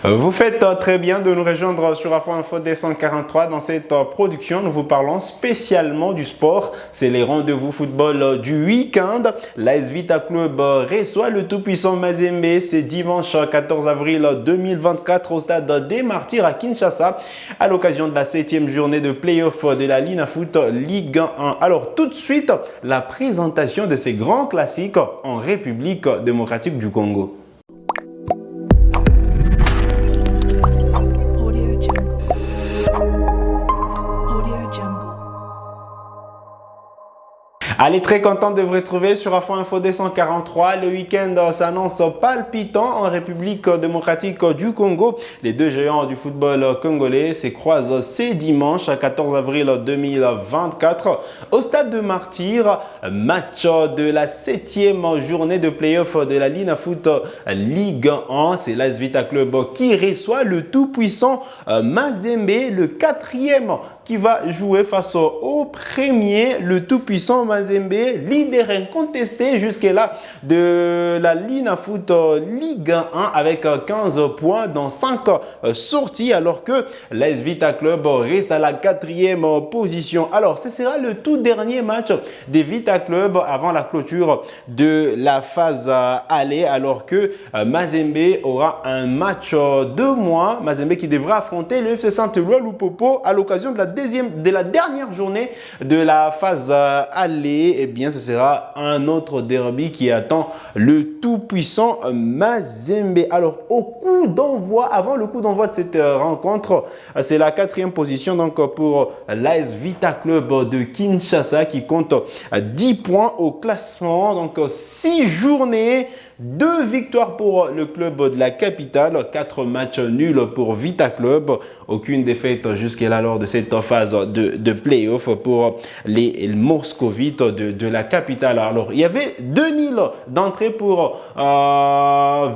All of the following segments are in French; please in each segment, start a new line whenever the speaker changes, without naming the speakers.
Vous faites très bien de nous rejoindre sur Afro Info D143. Dans cette production, nous vous parlons spécialement du sport. C'est les rendez-vous football du week-end. L'AS Vita Club reçoit le tout-puissant Mazembe. C'est dimanche 14 avril 2024 au stade des Martyrs à Kinshasa à l'occasion de la 7e journée de play-off de la Linafoot Ligue 1. Alors tout de suite, la présentation de ces grands classiques en République démocratique du Congo. Allez, très content de vous retrouver sur Afro Info D143. Le week-end s'annonce palpitant en République démocratique du Congo. Les deux géants du football congolais se croisent ce dimanche 14 avril 2024 au stade de Martyrs. Match de la 7e journée de play-off de la Linafoot Ligue 1. C'est l'AS Vita Club qui reçoit le tout-puissant Mazembe, le 4e qui va jouer face au premier, le tout-puissant Mazembe, leader incontesté jusque-là de la Linafoot Ligue 1 avec 15 points dans 5 sorties, alors que l'AS Vita Club reste à la 4e position. Alors, ce sera le tout dernier match des Vita Club avant la clôture de la phase aller, alors que Mazembe aura un match de moins. Mazembe qui devra affronter le FC Saint-Éloi Lupopo à l'occasion de la dernière journée de la phase aller. Eh bien, ce sera un autre derby qui attend le tout-puissant Mazembe. Alors, au coup d'envoi, avant le coup d'envoi de cette rencontre, c'est la 4e position donc pour l'AS Vita Club de Kinshasa qui compte 10 points au classement. Donc, 6 journées. 2 victoires pour le club de la capitale, 4 matchs nuls pour Vita Club. Aucune défaite jusqu'à lors de cette phase de play-off pour les moscovites de la capitale. Alors, il y avait 2 nuls d'entrée pour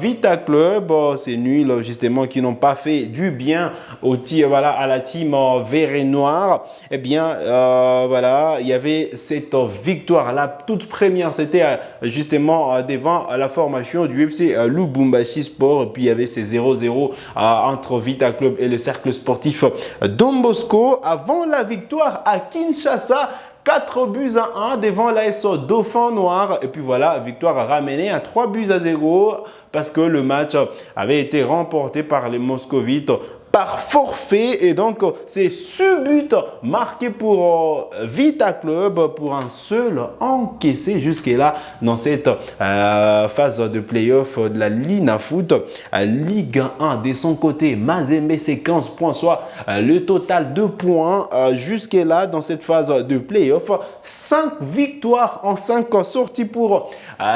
Vita Club. Ces nuls, justement, qui n'ont pas fait du bien à la team vert et noir. Eh bien, voilà, il y avait cette victoire. La toute première, c'était justement devant la formation du FC Lubumbashi Sport, et puis il y avait ces 0-0 entre Vita Club et le cercle sportif Don Bosco avant la victoire à Kinshasa. 4-1 devant l'AS Dauphin Noir. Et puis voilà, victoire ramenée à 3-0 parce que le match avait été remporté par les Moscovites par forfait. Et donc, c'est ce but marqué pour Vita Club pour un seul encaissé jusque-là dans cette phase de play-off de la Linafoot Ligue 1. De son côté, Mazembe, c'est 15 points, soit le total de points jusque-là dans cette phase de play-off. 5 victoires en 5 sorties pour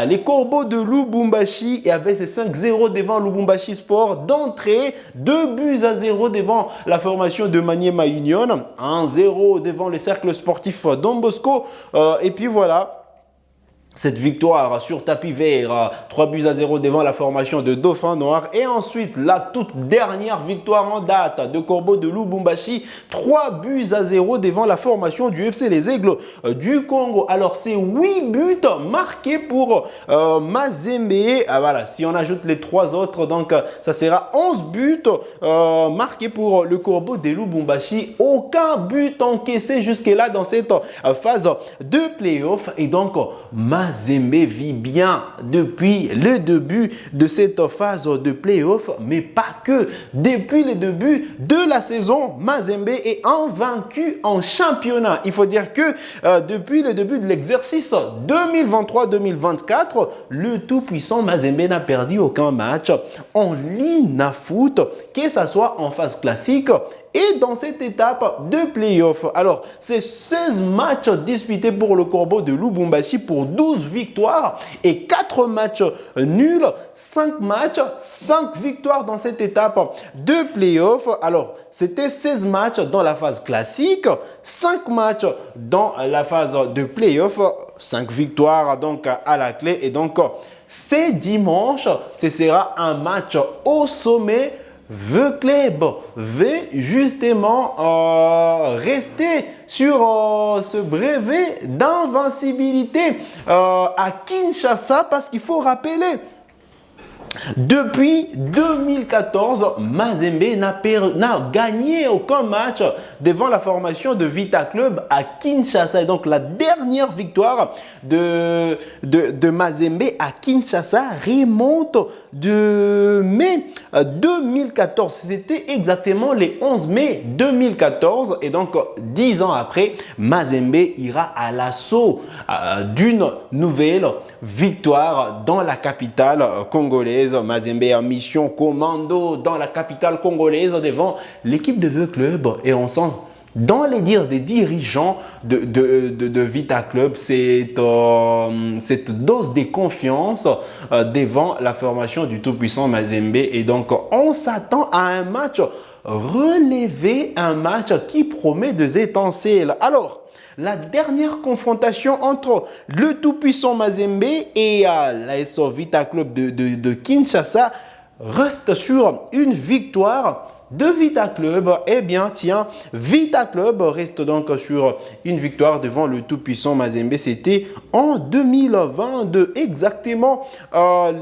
les Corbeaux de Lubumbashi, et avec ces 5-0 devant Lubumbashi Sport d'entrée, 2-0 devant la formation de Maniema Union, 1-0 devant le cercle sportif Don Bosco, et puis voilà. Cette victoire sur tapis vert, 3-0 devant la formation de Dauphin Noir. Et ensuite, la toute dernière victoire en date de Corbeaux de Lubumbashi, 3-0 devant la formation du FC Les Aigles du Congo. Alors, c'est 8 buts marqués pour Mazembe. Voilà, si on ajoute les 3 autres, donc ça sera 11 buts marqués pour le Corbeau de Lubumbashi. Aucun but encaissé jusque-là dans cette phase de play-off. Et donc, Mazembe vit bien depuis le début de cette phase de play-off, mais pas que. Depuis le début de la saison, Mazembe est invaincu en championnat. Il faut dire que depuis le début de l'exercice 2023-2024, le tout-puissant Mazembe n'a perdu aucun match en Linafoot, que ce soit en phase classique et dans cette étape de play-off. Alors, c'est 16 matchs disputés pour le Corbeau de Lubumbashi pour 12 victoires et 4 matchs nuls, 5 matchs, 5 victoires dans cette étape de play-off. Alors, c'était 16 matchs dans la phase classique, 5 matchs dans la phase de play-off, 5 victoires donc à la clé. Et donc, c'est dimanche, ce sera un match au sommet. Le club veut justement rester sur ce brevet d'invincibilité à Kinshasa, parce qu'il faut rappeler Depuis 2014, Mazembe n'a gagné aucun match devant la formation de Vita Club à Kinshasa. Et donc, la dernière victoire de Mazembe à Kinshasa remonte de mai 2014. C'était exactement le 11 mai 2014. Et donc, 10 ans après, Mazembe ira à l'assaut d'une nouvelle victoire dans la capitale congolaise. Mazembe en mission commando dans la capitale congolaise devant l'équipe de Vieux Club. Et on sent dans les dires des dirigeants de Vita Club cette dose de confiance devant la formation du tout-puissant Mazembe. Et donc, on s'attend à un match relevé, un match qui promet des étincelles. Alors, la dernière confrontation entre le tout-puissant Mazembe et l'AS Vita Club de Kinshasa reste sur une victoire de Vita Club. Eh bien, tiens, Vita Club reste donc sur une victoire devant le tout-puissant Mazembe. C'était en 2022, exactement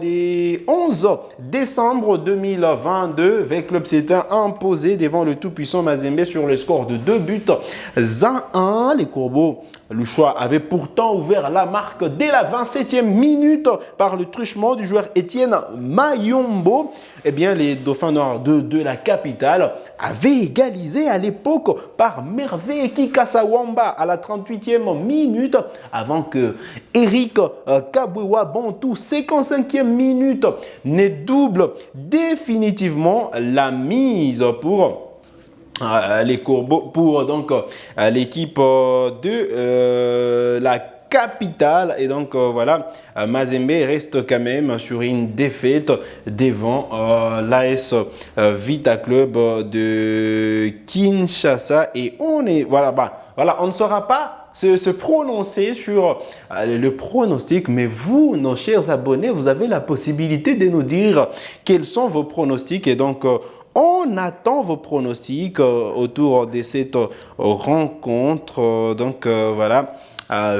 les 11 décembre 2022. Vita Club s'était imposé devant le tout-puissant Mazembe sur le score de 2 buts à 1. Les Corbeaux, le choix avait pourtant ouvert la marque dès la 27e minute par le truchement du joueur Étienne Mayombo. Eh bien, les Dauphins Noirs de la capitale avaient égalisé à l'époque par Merveille Kikasawamba à la 38e minute avant que Eric Kabwewa Bantou, 55e minute, ne double définitivement la mise pour les Corbeaux, pour donc l'équipe de la capitale. Et donc voilà, Mazembe reste quand même sur une défaite devant l'AS Vita Club de Kinshasa. Et on est voilà, on ne saura pas se prononcer sur le pronostic, mais vous, nos chers abonnés, vous avez la possibilité de nous dire quels sont vos pronostics. Et donc on attend vos pronostics autour de cette rencontre. Donc voilà,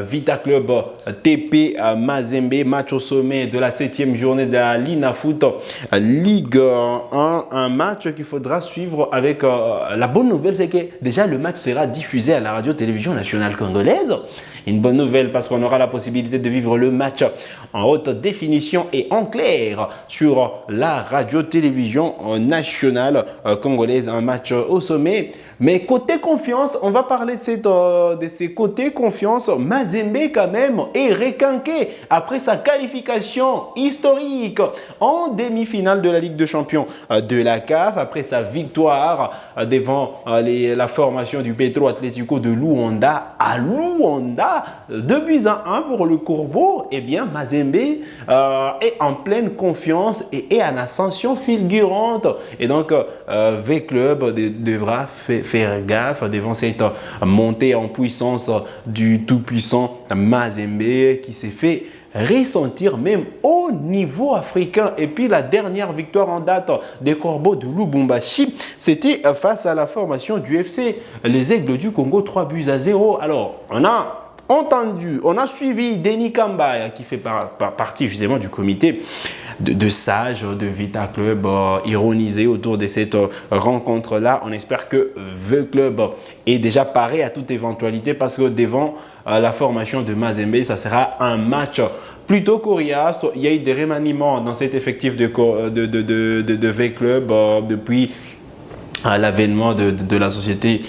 Vita Club TP Mazembe, match au sommet de la 7e journée de la Linafoot Ligue 1. Un match qu'il faudra suivre avec la bonne nouvelle, c'est que déjà le match sera diffusé à la radio-télévision nationale congolaise. Une bonne nouvelle parce qu'on aura la possibilité de vivre le match en haute définition et en clair sur la radio-télévision nationale congolaise. Un match au sommet. Mais côté confiance, on va parler de ces côtés confiance. Mazembe quand même est requinqué après sa qualification historique en demi-finale de la Ligue des Champions de la CAF, après sa victoire devant la formation du Petro Atlético de Luanda à Luanda, 2 buts à 1 pour le Corbeau. Eh bien, Mazembe est en pleine confiance et est en ascension fulgurante. Et donc, V-Club devra faire gaffe devant cette montée en puissance du tout-puissant Mazembe qui s'est fait ressentir même au niveau africain. Et puis la dernière victoire en date des Corbeaux de Lubumbashi, c'était face à la formation du FC les Aigles du Congo, 3 buts à 0. Alors, on a entendu, on a suivi Denis Kamba qui fait partie justement du comité de sages de Vita Club ironisé autour de cette rencontre-là. On espère que V Club est déjà paré à toute éventualité parce que devant la formation de Mazembe, ça sera un match plutôt coriace. Il y a eu des remaniements dans cet effectif de V Club depuis l'avènement de la société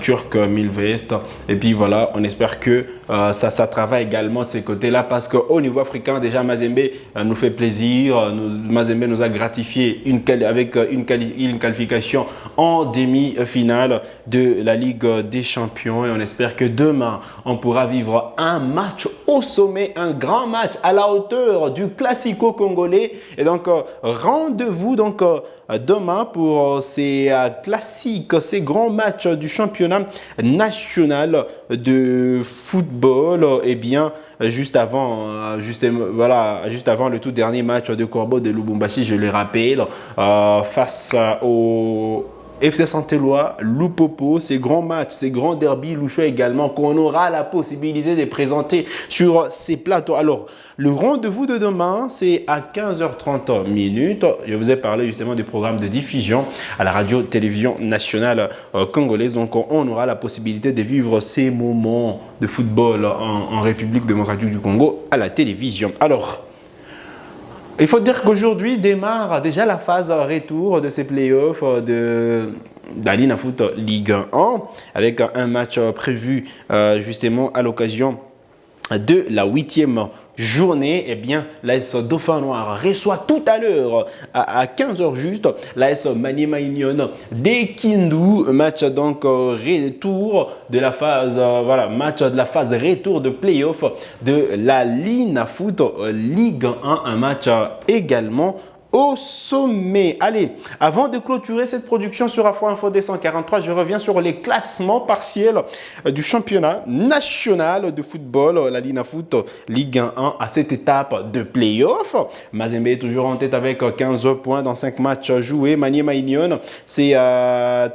turque Milvest. Et puis voilà, on espère que ça travaille également de ces côtés-là parce qu'au niveau africain, déjà Mazembe nous fait plaisir. Mazembe nous a gratifié avec une qualification en demi-finale de la Ligue des Champions. Et on espère que demain, on pourra vivre un match au sommet, un grand match à la hauteur du classico congolais. Et donc, rendez-vous donc demain pour ces classiques, ces grands matchs du championnat national de football. Et bien, juste avant le tout dernier match de Corbeau de Lubumbashi, je le rappelle, face au FC Saint-Éloi, Loupopo, ces grands matchs, ces grands derbys louchois également qu'on aura la possibilité de présenter sur ces plateaux. Alors, le rendez-vous de demain, c'est à 15h30 minutes. Je vous ai parlé justement du programme de diffusion à la radio-télévision nationale congolaise. Donc, on aura la possibilité de vivre ces moments de football en République démocratique du Congo à la télévision. Alors, il faut dire qu'aujourd'hui démarre déjà la phase retour de ces playoffs de la Linafoot Ligue 1 avec un match prévu justement à l'occasion de la 8e journée. Eh bien, l'AS Dauphin Noir reçoit tout à l'heure à 15h juste l'AS Maniema Union des Kindu. Match donc retour de la phase match de la phase retour de playoff de la Linafoot Ligue 1. Un match également au sommet. Allez, avant de clôturer cette production sur Afro Info D143, je reviens sur les classements partiels du championnat national de football, la Linafoot Ligue 1 à cette étape de play-off. Mazembe est toujours en tête avec 15 points dans 5 matchs joués. Maniema Union, c'est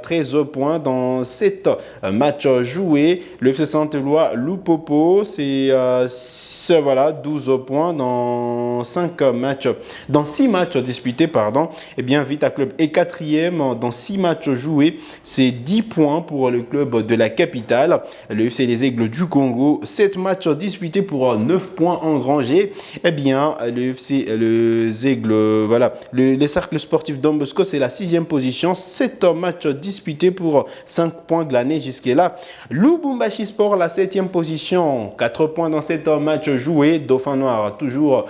13 points dans 7 matchs joués. Le FC Saint-Éloi, Loupopo, c'est 12 points dans 5 matchs, dans 6 matchs disputés, Eh bien, Vita Club est 4e dans 6 matchs joués. C'est 10 points pour le club de la capitale. Le FC Les Aigles du Congo, 7 matchs disputés pour 9 points engrangés. Eh bien, le FC Les Aigles, le cercle sportif Don Bosco, c'est la 6e position. 7 matchs disputés pour 5 points glanés jusque-là. Lubumbashi Sport, la 7e position. 4 points dans 7 matchs joués. Dauphin Noir, toujours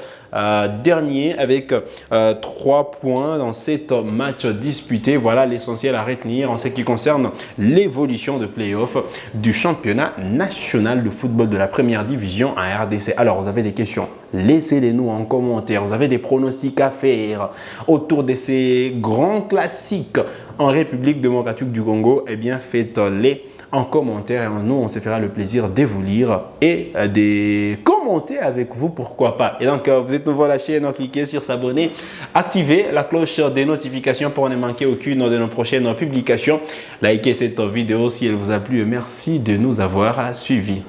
dernier avec 3 points dans 7 matchs disputés. Voilà l'essentiel à retenir en ce qui concerne l'évolution de play-off du championnat national de football de la première division en RDC. Alors, vous avez des questions, laissez-les nous en commentaire. Vous avez des pronostics à faire autour de ces grands classiques en République démocratique du Congo. Eh bien, faites-les en commentaire et nous, on se fera le plaisir de vous lire et de commenter avec vous, pourquoi pas. Et donc, vous êtes nouveau à la chaîne, cliquez sur s'abonner, activez la cloche des notifications pour ne manquer aucune de nos prochaines publications. Likez cette vidéo si elle vous a plu et merci de nous avoir suivis.